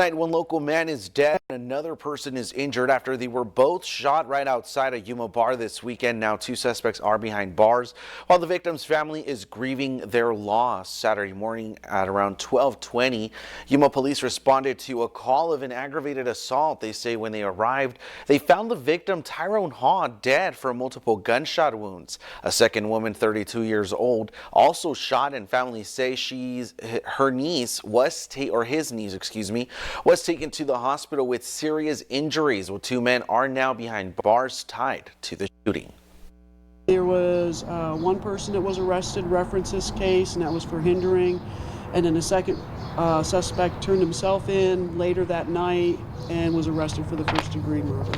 One local man is dead and another person is injured after they were both shot right outside a Yuma bar this weekend. Now 2 suspects are behind bars while the victim's family is grieving their loss. Saturday morning at around 12:20, Yuma police responded to a call of an aggravated assault. They say when they arrived, they found the victim, Tyrone Haw, dead from multiple gunshot wounds. A second woman, 32 years old, also shot, and family say his niece was taken to the hospital with serious injuries. Well, 2 men are now behind bars tied to the shooting. There was one person that was arrested, referenced this case, and that was for hindering. And then the second suspect turned himself in later that night and was arrested for the first-degree murder.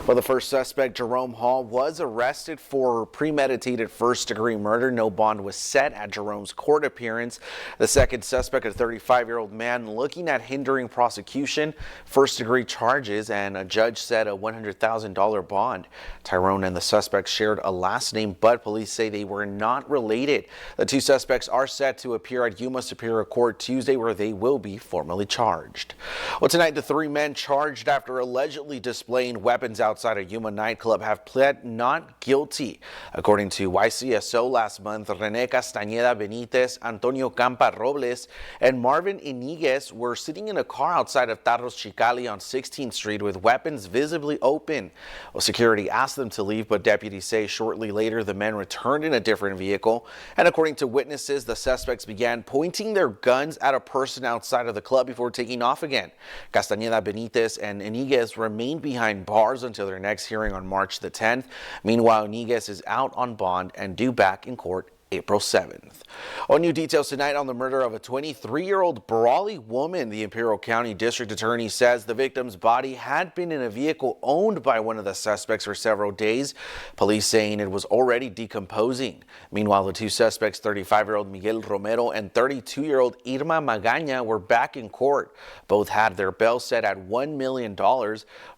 Well, the first suspect, Jerome Hall, was arrested for premeditated first-degree murder. No bond was set at Jerome's court appearance. The second suspect, a 35-year-old man, looking at hindering prosecution, first-degree charges, and a judge set a $100,000 bond. Tyrone and the suspect shared a last name, but police say they were not related. The 2 suspects are set to appear at Yuma Superior Court Tuesday, where they will be formally charged. Well, tonight, the 3 men charged after allegedly displaying weapons outside a Yuma nightclub have pled not guilty. According to YCSO last month, Rene Castañeda Benitez, Antonio Campa Robles, and Marvin Iniguez were sitting in a car outside of Tarros Chicali on 16th Street with weapons visibly open. Well, security asked them to leave, but deputies say shortly later the men returned in a different vehicle. And according to witnesses, the suspects began pointing their guns at a person outside of the club before taking off again. Castañeda Benitez and Iniguez remained behind bars until their next hearing on March the 10th. Meanwhile, Iniguez is out on bond and due back in court April 7th. On new details tonight on the murder of a 23-year-old Brawley woman. The Imperial County District Attorney says the victim's body had been in a vehicle owned by one of the suspects for several days. Police saying it was already decomposing. Meanwhile, the 2 suspects, 35-year-old Miguel Romero and 32-year-old Irma Magaña, were back in court. Both had their bail set at $1 million.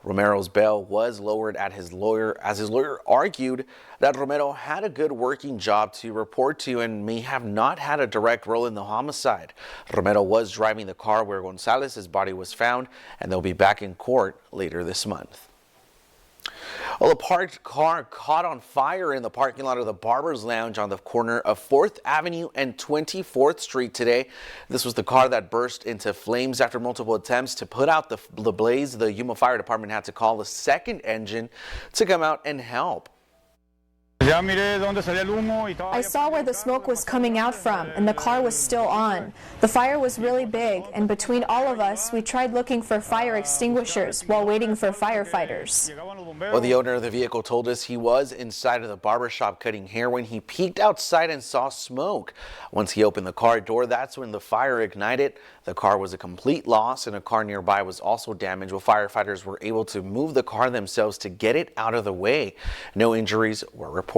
Romero's bail was lowered as his lawyer argued that Romero had a good working job to report to and may have not had a direct role in the homicide. Romero was driving the car where Gonzalez's body was found, and they'll be back in court later this month. Well, a parked car caught on fire in the parking lot of the Barber's Lounge on the corner of 4th Avenue and 24th Street today. This was the car that burst into flames after multiple attempts to put out the blaze. The Yuma Fire Department had to call the second engine to come out and help. I saw where the smoke was coming out from, and the car was still on. The fire was really big, and between all of us, we tried looking for fire extinguishers while waiting for firefighters. Well, the owner of the vehicle told us he was inside of the barbershop cutting hair when he peeked outside and saw smoke. Once he opened the car door, that's when the fire ignited. The car was a complete loss, and a car nearby was also damaged. Well, firefighters were able to move the car themselves to get it out of the way. No injuries were reported.